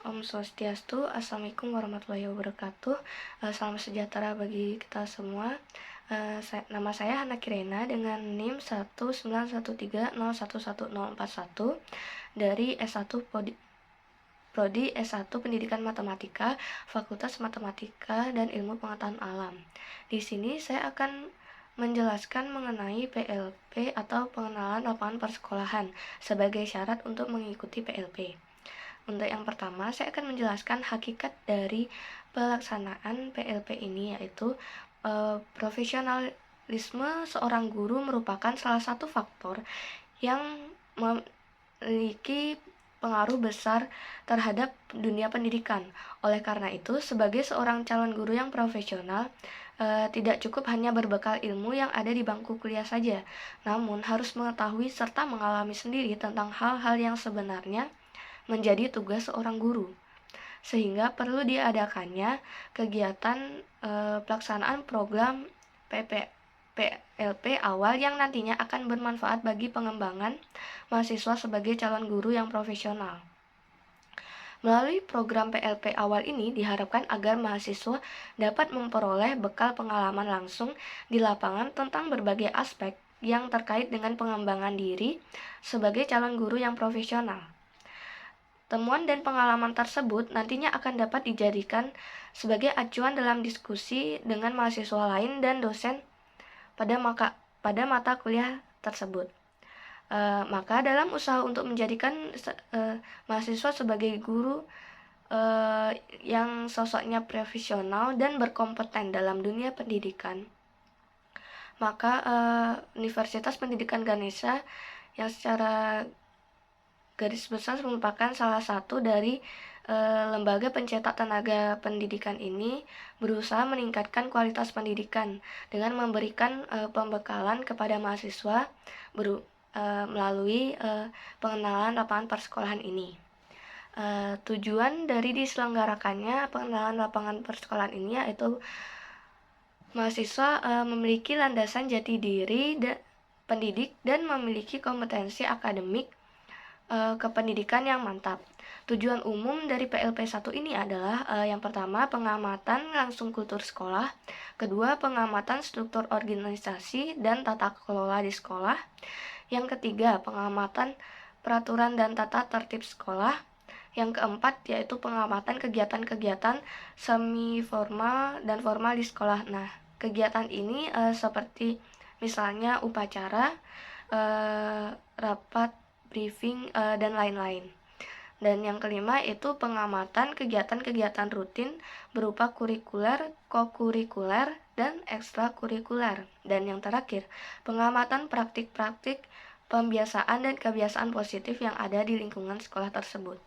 Om Swastiastu, Assalamualaikum warahmatullahi wabarakatuh. Salam sejahtera bagi kita semua. Nama saya Hana Kirena dengan NIM 19130111041 dari S1 Prodi S1 Pendidikan Matematika, Fakultas Matematika dan Ilmu Pengetahuan Alam. Di sini saya akan menjelaskan mengenai PLP atau pengenalan lapangan persekolahan sebagai syarat untuk mengikuti PLP. Untuk yang pertama, saya akan menjelaskan hakikat dari pelaksanaan PLP ini, yaitu profesionalisme seorang guru merupakan salah satu faktor yang memiliki pengaruh besar terhadap dunia pendidikan. Oleh karena itu, sebagai seorang calon guru yang profesional, tidak cukup hanya berbekal ilmu yang ada di bangku kuliah saja, namun harus mengetahui serta mengalami sendiri tentang hal-hal yang sebenarnya menjadi tugas seorang guru, sehingga perlu diadakannya kegiatan pelaksanaan program PLP awal yang nantinya akan bermanfaat bagi pengembangan mahasiswa sebagai calon guru yang profesional. Melalui program PLP awal ini diharapkan agar mahasiswa dapat memperoleh bekal pengalaman langsung di lapangan tentang berbagai aspek yang terkait dengan pengembangan diri sebagai calon guru yang profesional. Temuan dan pengalaman tersebut nantinya akan dapat dijadikan sebagai acuan dalam diskusi dengan mahasiswa lain dan dosen pada mata kuliah tersebut. Maka dalam usaha untuk menjadikan mahasiswa sebagai guru yang sosoknya profesional dan berkompeten dalam dunia pendidikan, maka Universitas Pendidikan Ganesha yang secara garis besar merupakan salah satu dari lembaga pencetak tenaga pendidikan ini berusaha meningkatkan kualitas pendidikan dengan memberikan pembekalan kepada mahasiswa melalui pengenalan lapangan persekolahan ini. Tujuan dari diselenggarakannya pengenalan lapangan persekolahan ini yaitu mahasiswa memiliki landasan jati diri pendidik dan memiliki kompetensi akademik kependidikan yang mantap. Tujuan umum dari PLP 1 ini adalah yang pertama, pengamatan langsung kultur sekolah, kedua, pengamatan struktur organisasi dan tata kelola di sekolah, yang ketiga, pengamatan peraturan dan tata tertib sekolah, yang keempat, yaitu pengamatan kegiatan-kegiatan semi formal dan formal di sekolah. Nah, kegiatan ini seperti misalnya upacara, rapat, briefing, dan lain-lain. Dan yang kelima itu pengamatan kegiatan-kegiatan rutin berupa kurikuler, kokurikuler, dan ekstrakurikuler. Dan yang terakhir, pengamatan praktik-praktik pembiasaan dan kebiasaan positif yang ada di lingkungan sekolah tersebut.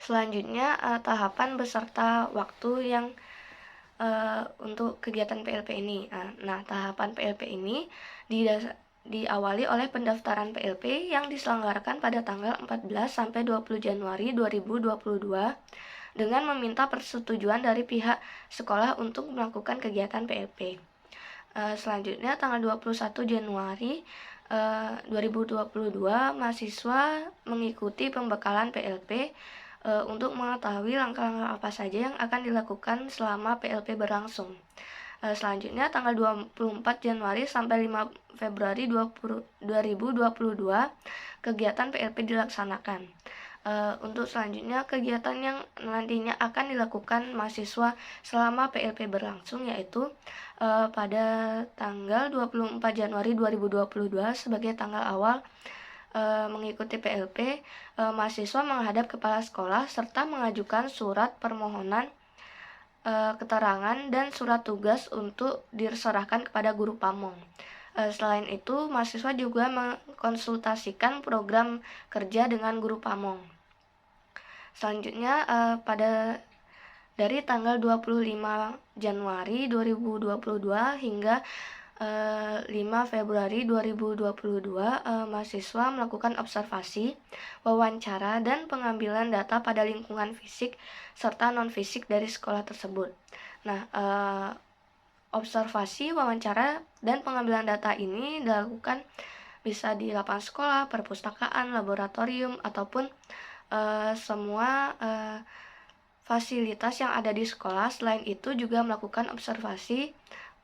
Selanjutnya, tahapan beserta waktu yang untuk kegiatan PLP ini. Nah, tahapan PLP ini diawali oleh pendaftaran PLP yang diselenggarakan pada tanggal 14 sampai 20 Januari 2022 dengan meminta persetujuan dari pihak sekolah untuk melakukan kegiatan PLP. Selanjutnya tanggal 21 Januari 2022 mahasiswa mengikuti pembekalan PLP untuk mengetahui langkah-langkah apa saja yang akan dilakukan selama PLP berlangsung. Selanjutnya tanggal 24 Januari sampai 5 Februari 2022 kegiatan PLP dilaksanakan. Untuk selanjutnya kegiatan yang nantinya akan dilakukan mahasiswa selama PLP berlangsung yaitu pada tanggal 24 Januari 2022 sebagai tanggal awal mengikuti PLP, mahasiswa menghadap kepala sekolah serta mengajukan surat permohonan keterangan dan surat tugas untuk diserahkan kepada guru pamong. Selain itu, mahasiswa juga mengkonsultasikan program kerja dengan guru pamong. Selanjutnya, dari tanggal 25 Januari 2022 hingga 5 Februari 2022 mahasiswa melakukan observasi, wawancara, dan pengambilan data pada lingkungan fisik serta non-fisik dari sekolah tersebut. Nah, observasi, wawancara, dan pengambilan data ini dilakukan bisa di lapangan sekolah, perpustakaan, laboratorium, ataupun semua fasilitas yang ada di sekolah. Selain itu juga melakukan observasi,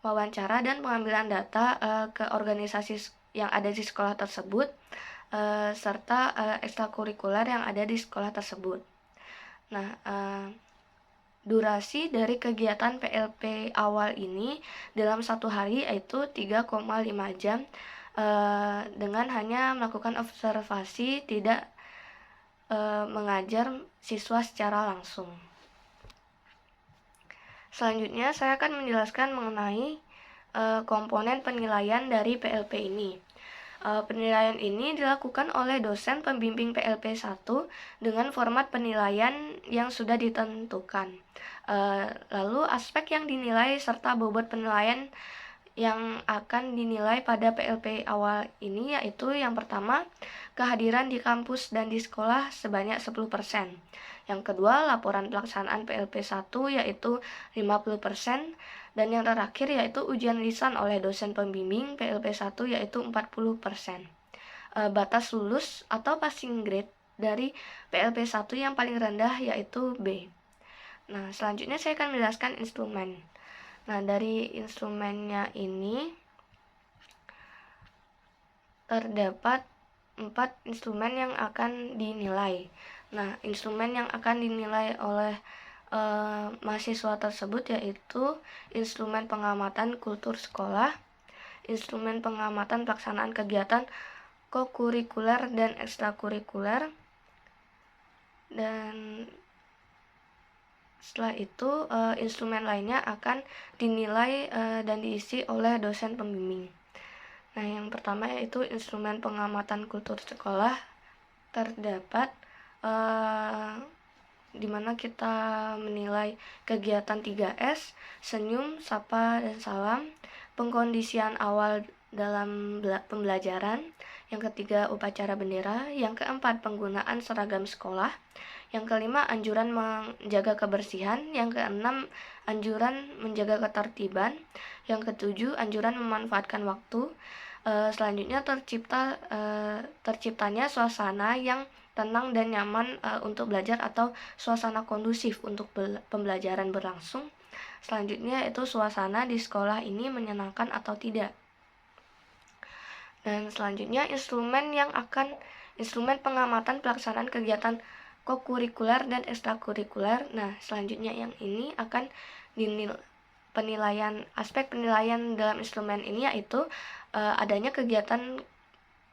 wawancara, dan pengambilan data ke organisasi yang ada di sekolah tersebut, serta ekstrakurikuler yang ada di sekolah tersebut. Nah, durasi dari kegiatan PLP awal ini dalam satu hari yaitu 3,5 jam dengan hanya melakukan observasi, tidak mengajar siswa secara langsung. Selanjutnya saya akan menjelaskan mengenai komponen penilaian dari PLP ini. Penilaian ini dilakukan oleh dosen pembimbing PLP 1 dengan format penilaian yang sudah ditentukan. Lalu aspek yang dinilai serta bobot penilaian yang akan dinilai pada PLP awal ini yaitu yang pertama, kehadiran di kampus dan di sekolah sebanyak 10%. Yang kedua, laporan pelaksanaan PLP 1 yaitu 50%. Dan yang terakhir yaitu ujian lisan oleh dosen pembimbing PLP 1 yaitu 40%. Batas lulus atau passing grade dari PLP 1 yang paling rendah yaitu B. Nah, selanjutnya saya akan menjelaskan instrumen. Nah, dari instrumennya ini terdapat 4 instrumen yang akan dinilai. Nah, instrumen yang akan dinilai oleh mahasiswa tersebut yaitu instrumen pengamatan kultur sekolah, instrumen pengamatan pelaksanaan kegiatan kokurikuler dan ekstrakurikuler, dan setelah itu instrumen lainnya akan dinilai dan diisi oleh dosen pembimbing. Nah, yang pertama yaitu instrumen pengamatan kultur sekolah. Terdapat di mana kita menilai kegiatan 3S, senyum, sapa, dan salam, pengkondisian awal dalam pembelajaran, yang ketiga upacara bendera, yang keempat penggunaan seragam sekolah, yang kelima anjuran menjaga kebersihan, yang keenam anjuran menjaga ketertiban, yang ketujuh anjuran memanfaatkan waktu. Selanjutnya terciptanya suasana yang tenang dan nyaman untuk belajar atau suasana kondusif untuk pembelajaran berlangsung. Selanjutnya itu suasana di sekolah ini menyenangkan atau tidak. Dan selanjutnya instrumen pengamatan pelaksanaan kegiatan kokurikuler dan ekstrakurikuler. Nah, selanjutnya yang ini akan aspek penilaian dalam instrumen ini yaitu adanya kegiatan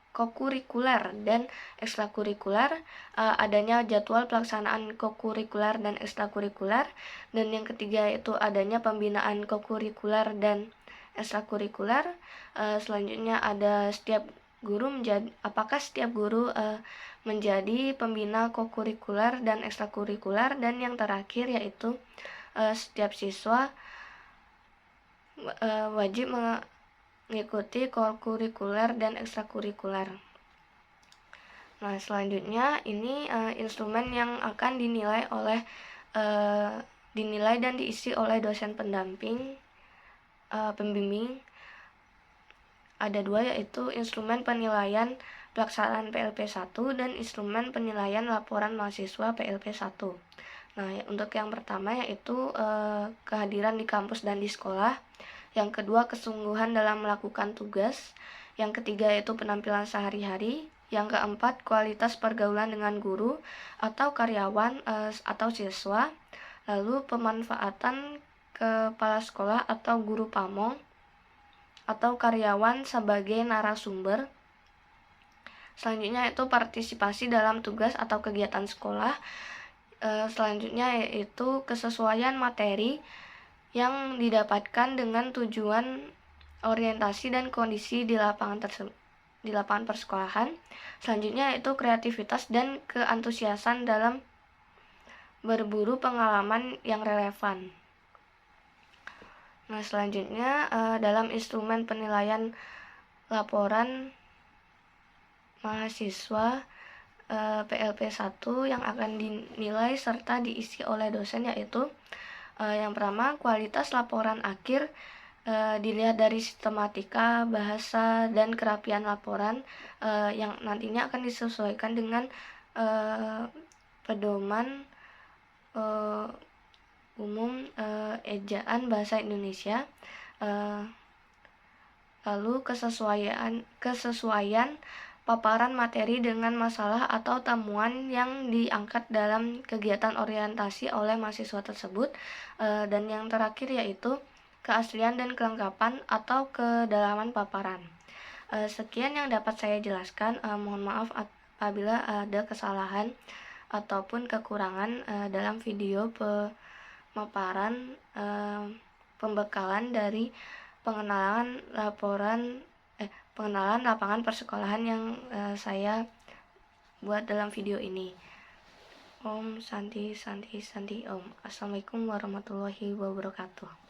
kokurikuler dan ekstrakurikuler, adanya jadwal pelaksanaan kokurikuler dan ekstrakurikuler, dan yang ketiga yaitu adanya pembinaan kokurikuler dan ekstrakurikuler. Selanjutnya ada apakah setiap guru menjadi pembina kokurikuler dan ekstrakurikuler, dan yang terakhir yaitu setiap siswa wajib mengikuti kokurikuler dan ekstrakurikuler. Nah, selanjutnya ini instrumen yang akan dinilai dan diisi oleh dosen pembimbing. Ada dua, yaitu instrumen penilaian pelaksanaan PLP 1 dan instrumen penilaian laporan mahasiswa PLP 1. Nah, untuk yang pertama yaitu kehadiran di kampus dan di sekolah. Yang kedua, kesungguhan dalam melakukan tugas. Yang ketiga yaitu penampilan sehari-hari. Yang keempat, kualitas pergaulan dengan guru atau karyawan atau siswa. Lalu pemanfaatan kepala sekolah atau guru pamong atau karyawan sebagai narasumber. Selanjutnya yaitu partisipasi dalam tugas atau kegiatan sekolah. Selanjutnya yaitu kesesuaian materi yang didapatkan dengan tujuan orientasi dan kondisi di lapangan persekolahan. Selanjutnya yaitu kreativitas dan keantusiasan dalam berburu pengalaman yang relevan. Nah, selanjutnya dalam instrumen penilaian laporan mahasiswa PLP 1 yang akan dinilai serta diisi oleh dosen yaitu yang pertama, kualitas laporan akhir dilihat dari sistematika, bahasa, dan kerapian laporan yang nantinya akan disesuaikan dengan pedoman umum ejaan bahasa Indonesia, lalu kesesuaian paparan materi dengan masalah atau temuan yang diangkat dalam kegiatan orientasi oleh mahasiswa tersebut, dan yang terakhir yaitu keaslian dan kelengkapan atau kedalaman paparan. Sekian yang dapat saya jelaskan. Mohon maaf apabila ada kesalahan ataupun kekurangan dalam video pemaparan pembekalan dari pengenalan lapangan persekolahan yang saya buat dalam video ini. Om Santi Santi Santi Om. Assalamualaikum warahmatullahi wabarakatuh.